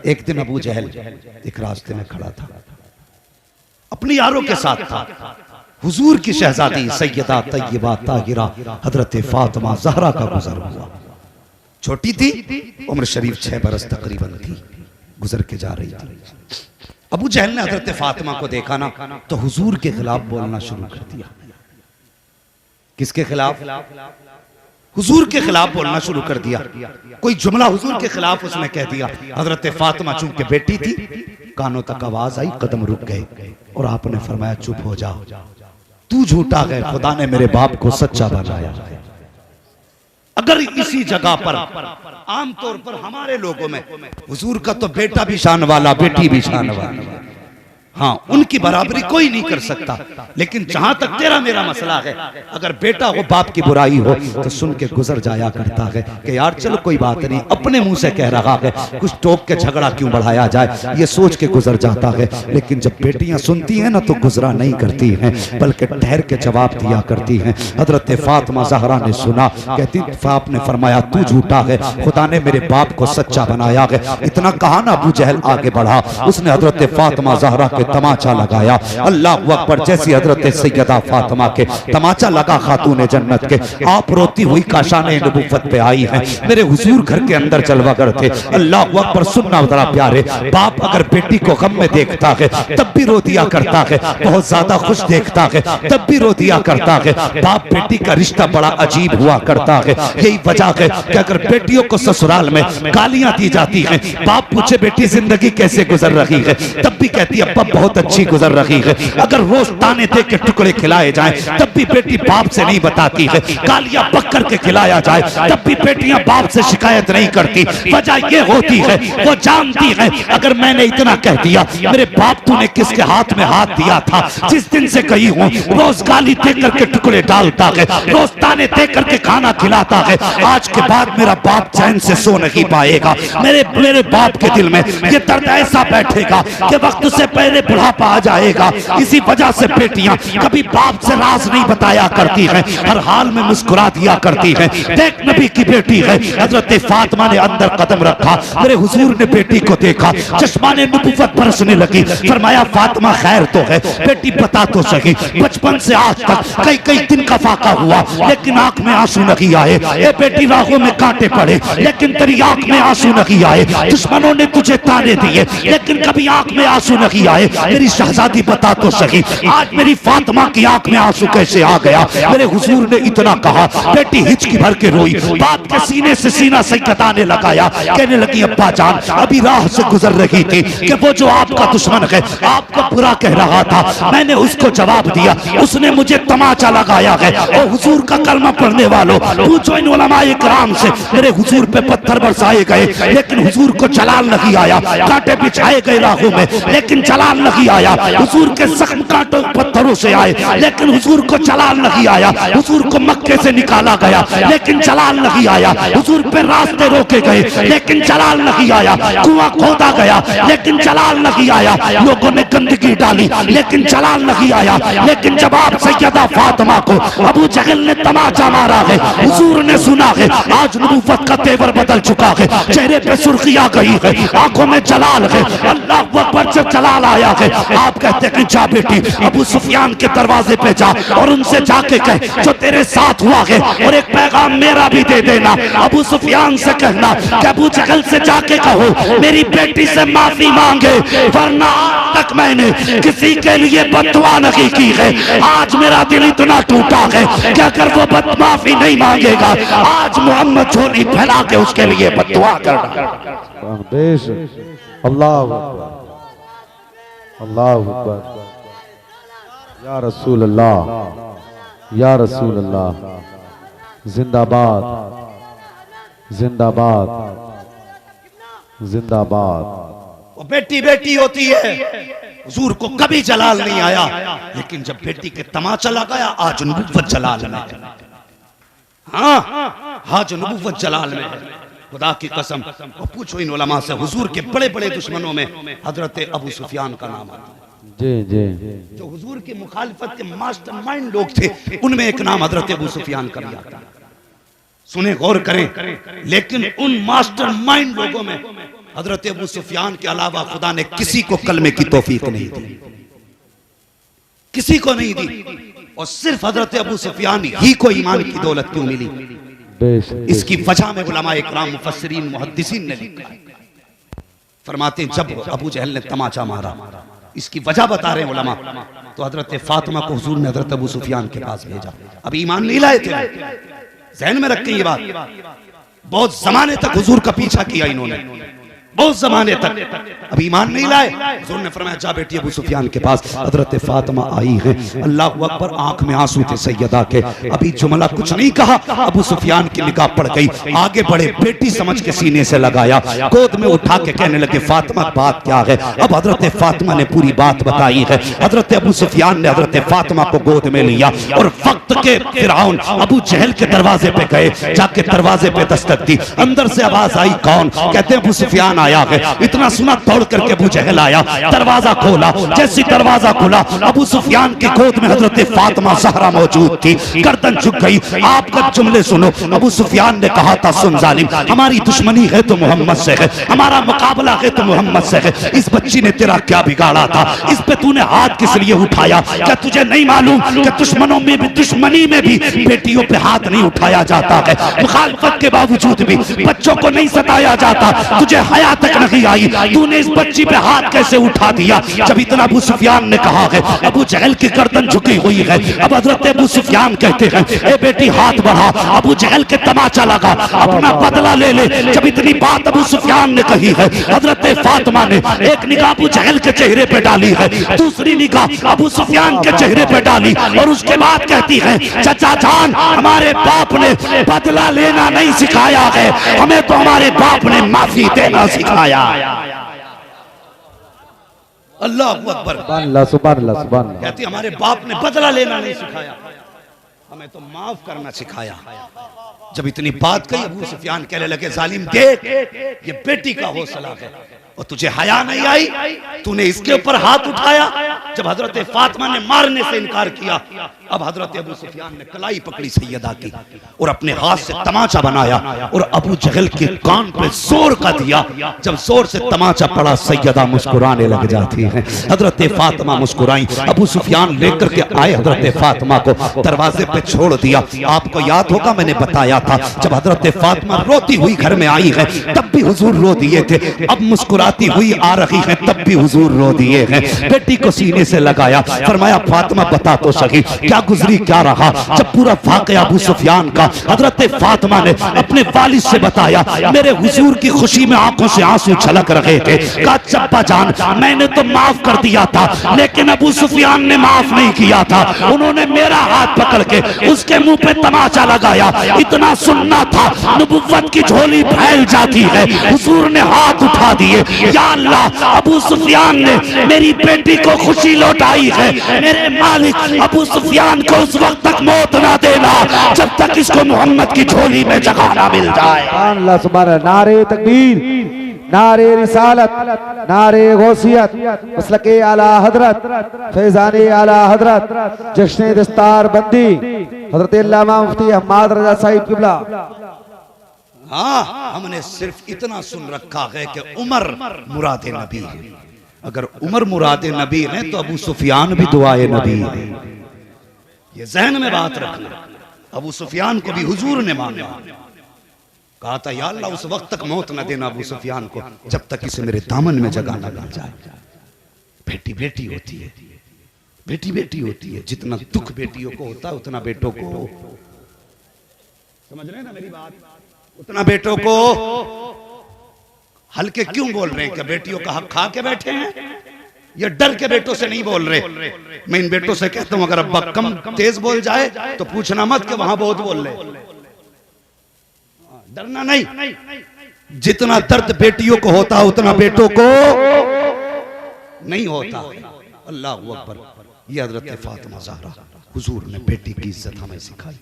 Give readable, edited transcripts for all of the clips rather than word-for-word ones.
एक दिन अबू जहल एक रास्ते में खड़ा था, अपनी यारों के साथ था। हुजूर की शहजादी सैयदा तय्यबा ताहिरा हजरत फातिमा ज़हरा का गुजर हुआ। छोटी थी, उम्र शरीफ 6 बरस तकरीबन थी, गुजर के जा रही थी। अबू जहल ने हजरत फातिमा को देखा ना तो हुजूर के खिलाफ बोलना शुरू कर दिया। किसके खिलाफ? हुजूर के खिलाफ बोलना शुरू कर दिया। कोई जुमला हुजूर के खिलाफ उसने कह दिया। हजरत फातिमा चूंकि बेटी थी, कानों तक आवाज आई, कदम रुक गए और आपने फरमाया चुप हो जा, तू झूठा है, खुदा ने मेरे बाप को सच्चा बनाया। अगर इसी जगह पर आमतौर पर हमारे लोगों में हुजूर का तो बेटा भी शान वाला, बेटी भी शान वाला, हाँ उनकी बराबरी कोई नहीं कर सकता। लेकिन जहां तक तेरा मेरा मसला है, अगर बेटा हो बाप की बुराई हो तो सुन के गुजर जाया करता है कि यार चलो कोई बात नहीं, अपने मुंह से कह रहा है, कुछ टोक के झगड़ा क्यों बढ़ाया जाए, ये सोच के गुजर जाता है। लेकिन जब बेटियां सुनती हैं ना तो गुजरा नहीं करती हैं, बल्कि ठहर के जवाब दिया करती हैं। हजरत फातिमा ज़हरा ने सुना, कहती आपने फरमाया तू झूठा है, खुदा ने मेरे बाप को सच्चा बनाया है। इतना कहा ना अबू जहल आगे बढ़ा, उसने हजरत फातिमा ज़हरा के तमाचा लगाया। अल्लाह अकबर। जैसी हजरत सैयदा फातिमा के तमाचा लगा खातून जन्नत के, आप रोती हुई काशाने नबुव्वत पे आई हैं। मेरे हुजूर घर के अंदर जलवागर थे। अल्लाह अकबर। सुनना जरा प्यारे, बाप अगर बेटी को गम में देखता है तब भी रो दिया करता है, बहुत ज्यादा खुश देखता है तब भी रो दिया करता है। बाप बेटी का रिश्ता बड़ा अजीब हुआ करता है। यही वजह है कि अगर बेटियों को ससुराल में गालियां दी जाती हैं, बाप पूछे बेटी जिंदगी कैसे गुजर रही है, तब भी कहती है अब्बा बहुत अच्छी गुजर रही है। अगर रोज ताने दे के टुकड़े खिलाए जाएं तब भी बेटी बाप से नहीं बताती है। गालियां पक करके खिलाया जाए तब भी बेटियां बाप से शिकायत नहीं करती। वजह ये होती है वो जानती है अगर मैंने इतना कह दिया, मेरे बाप तूने किसके हाथ में हाथ दिया था, जिस दिन से कही हूँ रोज गाली दे करके टुकड़े डालता है, रोज ताने दे करके खाना खिलाता है। आज के बाद मेरा बाप चैन से सो नहीं पाएगा। मेरे बाप के दिल में ये दर्द ऐसा बैठेगा कि वक्त से पहले बुढ़ापा आ जाएगा। इसी वजह से बेटियां कभी बाप से राज नहीं बताया करती हैं, हर हाल में मुस्कुरा दिया करती हैं। देख नबी की बेटी है, हजरत फातिमा ने अंदर कदम रखा, मेरे हुजूर ने बेटी को देखा, चश्माने नबुव्वत बरसने लगी। फरमाया फातिमा खैर तो है, बेटी बता तो सही, बचपन से आज तक कई कई दिन का फाका हुआ लेकिन आंख में आंसू नहीं आए। ये बेटी राहों में कांटे पड़े लेकिन तेरी आंख में आंसू नहीं आए। दुश्मनों ने तुझे ताने दिए लेकिन कभी आंख में आंसू नहीं आए। मेरी शहजादी बता तो सही, आज मेरी फातिमा की आंख में आंसू कैसे आ गया। मेरे हुजूर ने इतना कहा, बेटी हिचकी भर के रोई, बाप के सीने से सीना सैयदा ने लगाया, कहने लगी अब्बा जान अभी राह से गुजर रही थी कि वो जो आपका दुश्मन है आपको बुरा कह रहा था, मैंने उसको जवाब दिया, उसने मुझे तमाचा लगाया है। और हुजूर का कलमा पढ़ने वालों पूछो इन उलमाए किराम से, मेरे हुजूर पे पत्थर बरसाए गए लेकिन हुजूर को जलाल नहीं आया, कांटे बिछाए गए राहों में लेकिन जलाल नहीं आया। हुजूर के जख्म कांटों पत्थरों से आए लेकिन हुजूर को जलाल नहीं आया। हुजूर को मक्के से निकाला गया लेकिन जलाल नहीं आया। हुजूर पे रास्ते रोके गए लेकिन जलाल नहीं आया। कुआं खोदा गया लेकिन जलाल नहीं आया। लोगों ने गंदगी डाली लेकिन जलाल नहीं आया। लेकिन जब आप सैयदा फातिमा को अबू जहल ने तमाचा मारा है, हुजूर ने सुना है आज नबुव्वत का तेवर बदल चुका है, चेहरे पे सुर्खी आ गई है, आंखों में जलाल है। अल्लाह अकबर से जलाल आया है। आप कहते हैं जा बेटी अबू सुफियान के दरवाजे पे जा और उनसे जाके कह जो तेरे साथ हुआ है, और एक पैगाम मेरा भी दे देना। अबू सुफियान से कहना कि अबू जहल से जाके कहो मेरी बेटी से माफी मांगे, वरना आज तक मैंने किसी के लिए बददुआ नहीं की है। आज मेरा दिल इतना टूटा है कि अगर वो माफी नहीं मांगेगा आज मोहम्मद झोली फैला के उसके लिए बददुआ करना। अल्लाह अल्लाह अकबर, या रसूल अल्लाह या रसूल अल्लाह, जिंदाबाद जिंदाबाद जिंदाबाद। वो बेटी बेटी होती है, हुजूर को कभी जलाल नहीं आया लेकिन जब बेटी के तमाचा लगाया आज नबुव्वत जलाल में है। हाँ आज नबुव्वत जलाल में है। खुदा की कसम, और पूछो इन उलमा से, हुजूर के बड़े बड़े दुश्मनों में हजरत अबू सुफियान का नाम आता है। जी जी, जो हुजूर की मुखालिफत के मास्टरमाइंड लोग थे उनमें एक नाम हजरत अबू सुफियान का भी आता है। सुने गौर करें, लेकिन उन मास्टरमाइंड लोगों में हजरत अबू सुफियान के अलावा खुदा ने किसी को कलमे की तौफीक नहीं दी, किसी को नहीं दी। और सिर्फ हजरत अबू सुफियान ही को ईमान की दौलत क्यों मिली? इसकी वजह में उलमा इकराम मुफस्सिरीन मुहद्दिसीन ने लिखा है। फरमाते हैं जब अबू जहल ने तमाचा मारा, इसकी वजह बता रहे हैं उलमा, तो हजरत फातिमा को हुजूर ने हजरत अबू सुफियान के पास भेजा। अब ईमान नहीं लाए थे, ज़हन में रखें ये बात। बहुत जमाने तक हुजूर का पीछा किया इन्होंने, बहुत जमाने तक, अब ईमान नहीं लाए। हुजूर ने फरमाया जा बेटी अबू सुफियान के पास, हजरत फातिमा आई है। अल्लाह अकबर, आंख में आंसू थे सैयदा के। अभी जुमला कुछ नहीं कहा, अबू सुफियान की निगाह पड़ गई, आगे बढ़े, बेटी समझ के सीने से लगाया, गोद में उठा के कहने लगे फातिमा बात क्या है? अब हजरत फातिमा ने पूरी बात बताई है। हजरत अबू सुफियान ने हजरत फातिमा को गोद में लिया और वक्त के फिरौन अबू जहल के दरवाजे पे गए, जाके दरवाजे पे दस्तक दी। अंदर से आवाज आई, कौन? कहते अबू सुफियान आया है। इतना सुना, दौड़ करके अबू जहल आया, दरवाजा खोला। जैसे दरवाजा खुला, अबू सुफियान की गोद में हजरत फातिमा ज़हरा मौजूद थी। गर्दन झुक गई। आपका जुमले सुनो, अबू सुफियान ने कहा था सुन जालिम, हमारी दुश्मनी है तो मोहम्मद से है, हमारा मुकाबला है तो मोहम्मद से है। इस बच्ची ने तेरा क्या बिगाड़ा था? इस पे तूने हाथ किस लिए उठाया? क्या तुझे नहीं मालूम कि दुश्मनों में भी, दुश्मनी में भी बेटियों पे हाथ नहीं उठाया जाता है? मुखालफत के बावजूद भी बच्चों को नहीं सताया जाता। तुझे हया तक नहीं आई, तूने इस बच्ची पे हाथ कैसे उठा दिया? जब इतना अबू सुफियान ने कहा है, अबू जहल की गर्दन झुकी हुई है। अब हजरत अबू सुफियान कहते हैं, ए बेटी हाथ बढ़ा। अबू जहल के तमाचा लगा, अपना बदला ले ले। जब इतनी बात अबू सुफियान ने कही है, हजरत फातिमा ने एक निगाह अबू जहल के चेहरे पे डाली है, दूसरी निगाह अबू सुफियान के चेहरे पे डाली, और उसके बाद कहती है, चाचा जान, हमारे बाप ने बदला लेना नहीं सिखाया है, हमें तो हमारे बाप ने माफी देना सिखाया। अल्लाह अकबर, सुभान अल्लाह, सुभान अल्लाह। कहती हमारे बाप ने बदला लेना नहीं सिखाया, हमें तो माफ करना सिखाया। जब इतनी बात कही, अबू सुफियान कहने लगे जालिम देख, ये बेटी का हौसला है और तुझे हया नहीं आई, तूने इसके ऊपर हाथ उठाया। जब हजरत फातिमा ने मारने से इनकार किया, अब हजरत अबू सुफियान ने कलाई पकड़ी सैयदा की और अपने हाथ से तमाचा बनाया और अबू जहल के कान पे जोर का दिया। जब जोर से तमाचा पड़ा, सैयदा मुस्कुराने लग जाती है। हजरत फातिमा मुस्कुराई। अबू सुफियान लेकर के आए हजरत फातिमा को, दरवाजे पे छोड़ दिया। आपको याद होगा मैंने बताया था, जब हजरत फातिमा रोती हुई घर में आई है, तब भी हुजूर रो दिए थे। अब मुस्कुराती हुई आ रही है, तब भी हुजूर रो दिए हैं। बेटी को सीने से लगाया, फरमाया फातिमा बता तो सही, क्या गुजरी क्या रहा? जब पूरा वाक़या अबू सुफियान का हजरत फातिमा ने अपने वालिद से बताया, मेरे हुजूर की खुशी में आंखों से आंसू छलक रहे थे। कहा चप्पा जान, मैंने तो माफ कर दिया था, लेकिन अबू सुफियान ने माफ नहीं किया था। उन्होंने मेरा हाथ पकड़ के उसके मुंह पे तमाचा लगाया। इतना सुनना था, नबुव्वत की झोली फैल जाती है। हुजूर ने हाथ उठा दिए, या अल्लाह, अबू सुफियान ने मेरी बेटी को खुशी लौटाई है। मेरे मालिक, अबू सुफियान को उस वक्त तक मौत ना देना जब तक इसको मोहम्मद की झोली में जगह ना मिल जाए। सुभान अल्लाह, सुभान अल्लाह। नारे तकबीर, नारे रिसालत, नारे गौसियत, मसलके आला हजरत, फैजाने आला हजरत, जश्न दस्तार बंदी हजरत अल्लामा मुफ्ती अहमद रजा साहिब किबला। हाँ, हमने सिर्फ इतना सुन रखा है कि उमर मुराद नबी है। अगर उमर मुराद नबी है तो अबू सुफियान भी दुआए नबी है। ये जहन में बात रखना। अबू सुफियान को भी हुजूर ने माना, कहा था या अल्लाह उस वक्त तक मौत न देना अबू सुफियान को जब तक इसे मेरे दामन में जगह न मिल जाए। बेटी बेटी होती है, बेटी बेटी होती है। जितना दुख बेटियों को होता है उतना बेटों को, समझ रहे हैं ना मेरी बात, उतना बेटों को। हल्के क्यों बोल रहे हैं? क्या बेटियों का हक खा के बैठे हैं? ये डर के बेटों से नहीं बोल रहे। मैं इन बेटों से कहता हूं, अगर अब्बा कम तेज बोल जाए तो पूछना मत कि वहां बहुत बोल रहे। डरना नहीं। जितना दर्द बेटियों को होता है उतना बेटों को नहीं होता। अल्लाह अकबर। ये हजरत फातिमा ज़हरा, हुजूर ने बेटी की इज्जत हमें सिखाई।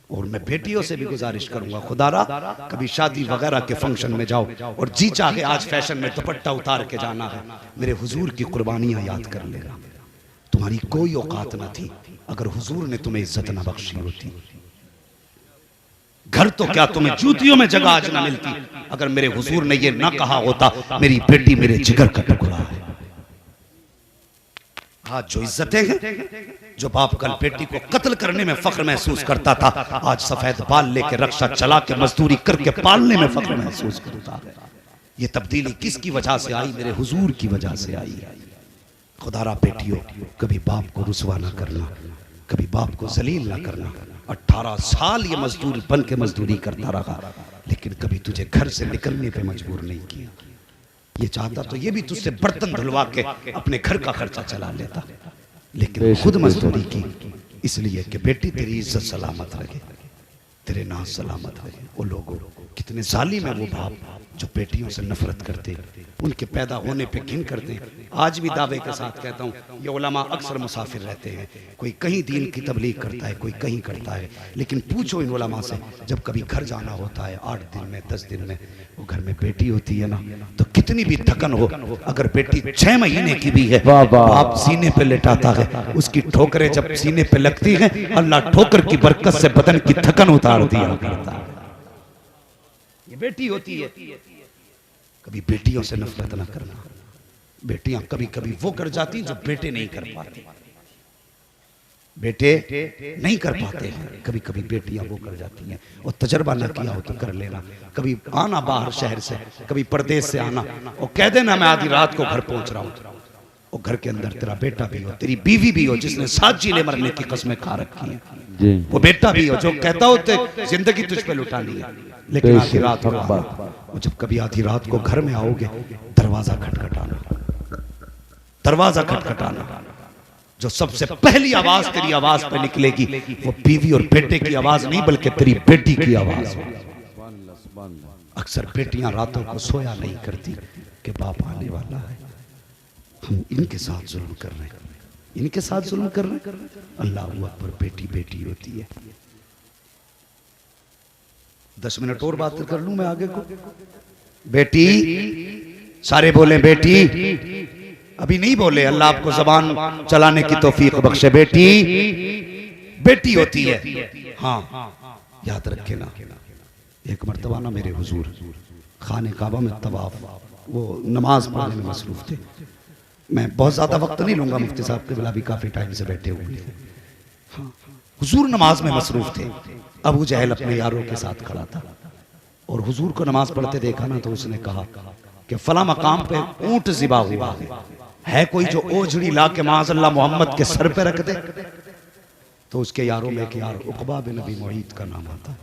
और मैं बेटियों से भी गुजारिश करूंगा, खुदारा कभी शादी वगैरह के फंक्शन में जाओ और जी चाहे आज फैशन में दुपट्टा उतार के जाना है, मेरे हुजूर की कुर्बानियां याद कर लेना। तुम्हारी कोई औकात न थी अगर हुजूर ने तुम्हें इज्जत न बख्शी होती। घर तो क्या तुम्हें जूतियों में जगह आज ना मिलती अगर मेरे हुजूर ने ये ना कहा होता मेरी बेटी मेरे जिगर का टुकड़ा है। आज जो इज्जतें हैं, जो बाप कल बेटी को कत्ल करने में फख्र महसूस करता था, आज सफेद बाल लेके रक्षा चला के मजदूरी करके पालने में फख्र महसूस करता है। ये तब्दीली किसकी वजह से आई? मेरे हुजूर की वजह से आई है। खुदारा बेटियों, कभी बाप को रुसवा ना करना, कभी बाप को जलील ना करना। 18 साल ये मजदूर बन के मजदूरी करता रहा, लेकिन कभी तुझे घर से निकलने पे मजबूर नहीं किया। ये चाहता तो ये भी तुझसे बर्तन धुलवा के अपने घर का खर्चा चला लेता, लेकिन खुद मजदूरी की इसलिए कि बेटी तेरी इज्जत सलामत रहे, तेरे नाम सलामत रहे। वो लोगों कितने जालिम है वो बाप जो बेटियों से नफरत करते, उनके पैदा होने पे घिन करते। आज भी दावे के साथ कहता हूँ, ये उलमा अक्सर मुसाफिर रहते हैं, कोई कहीं दीन की तबलीग करता है, कोई कहीं करता है, लेकिन पूछो इन उलमा से, जब कभी घर जाना होता है 8 दिन में 10 दिन में, वो घर में बेटी होती है ना, तो कितनी भी थकन हो, अगर बेटी 6 महीने की भी है, बाप सीने पे लेटाता है, उसकी ठोकरें जब सीने पे लगती हैं, अल्लाह ठोकर की बरकत से बदन की थकन उतार दिया करता है। ये बेटी होती है। कभी बेटियों से नफरत ना करना। बेटियां कभी कभी वो कर जाती जो बेटे नहीं कर पाते, बेटे नहीं कर पाते हैं, कभी कभी बेटियां वो कर जाती हैं। और तजर्बा ना किया हो तो कर लेना। कभी आना बाहर शहर से, कभी परदेश से आना और कह देना मैं आधी रात को घर पहुंच रहा हूं, और घर के अंदर तेरा बेटा भी हो, तेरी बीवी भी हो जिसने 7 जीने मरने की कसमें खा रखी है, वो बेटा भी हो जो कहता हो जिंदगी तुझ पे लुटा ली है, लेकिन आधी रात को, जब कभी आधी रात को घर में आओगे, दरवाजा खटखटाना, दरवाजा खटखटाना। जो सबसे पहली आवाज तेरी आवाज पे निकलेगी वो बीवी और बेटे की आवाज नहीं बल्कि तेरी बेटी की आवाज हो। अक्सर बेटियां रातों को सोया नहीं करती कि बाप आने वाला है, हम इनके साथ जुल्म कर रहे हैं, इनके साथ जुल्म कर रहे हैं। अल्लाह अकबर, बेटी बेटी होती है। 10 मिनट और बात कर लूं मैं आगे को। बेटी, सारे बोले बेटी, अभी नहीं बोले, अल्लाह आपको जबान चलाने की तौफीक बख्शे। बेटी बेटी होती है। हाँ याद रखे ना, एक मर्तबा ना मेरे हुजूर खाने काबा में तवाफ, वो नमाज पढ़ने में मसरूफ थे। मैं बहुत ज्यादा वक्त नहीं लूंगा, मुफ्ती साहब के बिला भी काफी टाइम से बैठे हुए हैं। हाँ, हुजूर नमाज में मसरूफ थे। अबू जहल अपने यारों के साथ खड़ा था और हुजूर को नमाज पढ़ते देखा ना, तो उसने कहा कि फला मकाम पे ऊंट ज़िबा हुआ है, कोई जो ओझड़ी ला के माज़अल्लाह मोहम्मद के सर पे रख दे। तो उसके यारों में एक यार उक़बा बिन अबी मुईत का नाम आता,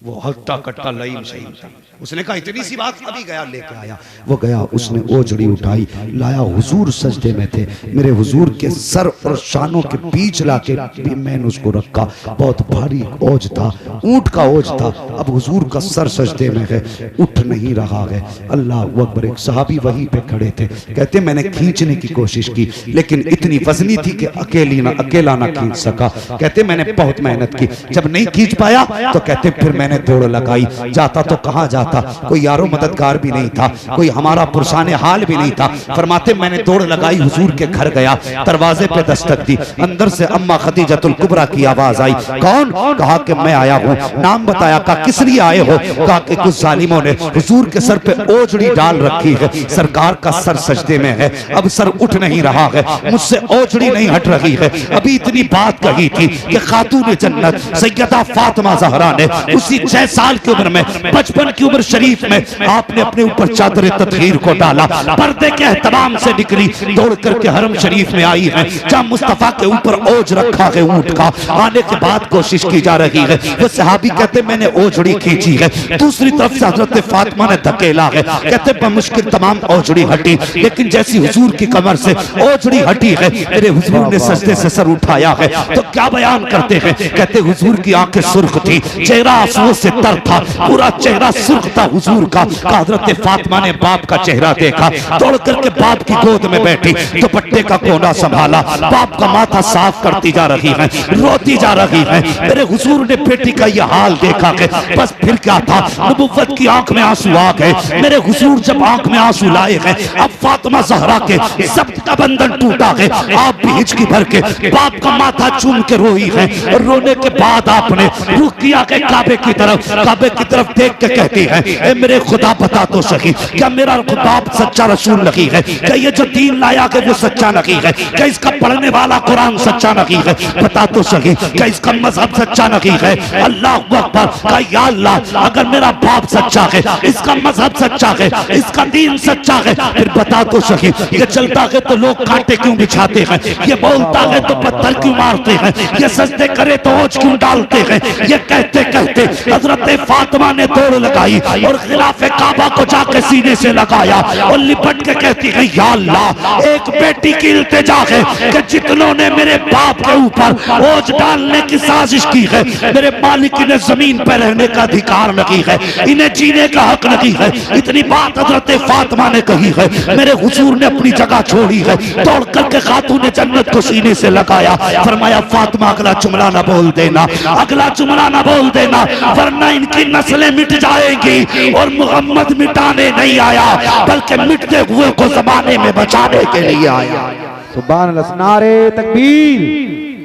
वो हट्टा कट्टा लईम शहीद था। उसने कहा इतनी सी बात, अभी गया लेके आया। वो गया, उसने ओझड़ी उठाई, लाया, हुजूर सजदे में थे, मेरे हुजूर के सर और शानों के बीच लाके भी मैंने उसको रखा। बहुत भारी ओझ था, ऊंट का ओझ था। अब हुजूर का सर सजदे में है, उठ नहीं रहा है। अल्लाह अकबर। एक सहाबी वहीं पे खड़े थे, कहते मैंने खींचने की कोशिश की लेकिन इतनी वजनी थी कि अकेला ना खींच सका। कहते मैंने बहुत मेहनत की, जब नहीं खींच पाया तो कहते फिर मैंने दौड़ लगाई। जाता तो कहाँ जाता, कोई यारो मददगार भी नहीं था, कोई हमारा पुरसाने हाल भी नहीं था। फरमाते मैंने दौड़ लगाई, हुजूर के घर गया, दरवाजे पे दस्तक दी, अंदर से अम्मा खदीजतुल कुबरा की आवाज आई। कौन? कहा कि मैं आया हूँ। नाम बताया, कहा किस लिए आए हो? कहा कि कुछ जालिमों ने हुजूर के सर पे ओझड़ी डाल रखी है, सरकार का सर सजदे में है, अब सर उठ नहीं रहा है, मुझसे ओझड़ी नहीं हट रही है। अभी इतनी बात कही थी कि खातून जन्नत सैयदा फातिमा ज़हरा ने उसी 6 साल की उम्र में, 55 की उम्र शरीफ में आपने अपने ऊपर चादर तत्हीर को डाला, पर्दे के एहतमाम से निकली, दौड़ करके हरम शरीफ में आई है, जहाँ मुस्तफा के ऊपर ओझ रखा है ऊंट का। आने के बाद कोशिश की जा रही है। वो सहाबी कहते मैंने ओझड़ी खींची है, दूसरी तरफ से हजरत फातिमा ने धकेला है। कहते बमुश्किल तमाम ओझड़ी हटी, लेकिन जैसी हुजूर की कमर से ओझड़ी हटी है, मेरे हुजूर ने सजदे से सर उठाया है। तो क्या बयान करते हैं? कहते हुजूर की आंखें सुर्ख थी, चेहरा आंसुओं से तर था, पूरा चेहरा सुर्ख था हुजूर का। हजरत फातिमा ने बाप का चेहरा देखा, दौड़ करके बाप की गोद में बैठी, दुपट्टे का कोना संभाला, बाप का माथा साफ करती जा रही है, रोती जा रही है। मेरे हुजूर ने बेटी का यह हाल देखा है, बस फिर क्या था, नबुव्वत की आंख में आंसू आ गए। मेरे हुजूर जब आंख में आंसू लाए हैं, अब फातिमा ज़हरा के सब का बंधन टूटा है। आप भी हिचकी भर के बाप का माथा चूम के रोई है, और रोने के बाद आपने रुख किया के काबे की तरफ, काबे की तरफ देख के कहती है, ए मेरे खुदा बता तो सही, क्या मेरा बाप सच्चा रसूल नहीं है? क्या ये जो दीन लाया है वो सच्चा नहीं है? क्या इसका पढ़ने वाला कुरान सच्चा नहीं है? बता तो सही, क्या इसका मजहब सच्चा नहीं है? अल्लाह अकबर। कहा या अल्लाह, अगर मेरा बाप सच्चा है, इसका मजहब सच्चा है, इसका दीन सच्चा है, फिर बता तो सही, ये चलता है तो लोग कांटे क्यों बिछाते हैं? ये बोलता है तो पत्थर क्यों मारते हैं? ये सजदे करे तो ओझ क्यों डालते हैं? ये कहते कहते हजरत फातिमा ने दौड़ लगाई और खिलाफे काबा को जाके सीने से लगाया और लिपट के कहती है, या अल्लाह, एक बेटी की इल्तिजा है कि जितनों ने मेरे बाप के ऊपर ओझ डालने की साजिश की है, मेरे मालिक ने जमीन पर रहने का अधिकार नहीं है, इन्हें जीने का हक नहीं है। इतनी बात हजरत फातिमा ने कही है, मेरे हुजूर ने अपनी जगह छोड़ी है, दौड़ करके खातून जन्नत को सीने से लगाया, फरमाया फातिमा अगला जुमला ना बोल देना, अगला जुमला ना बोल देना, वरना इनकी नस्लें मिट जाएंगी। और मोहम्मद मिटाने नहीं आया, बल्कि मिटते हुए को जमाने में बचाने के लिए आया। सुभान अल्लाह। नारे तकबीर,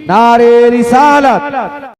नारे रिसालत।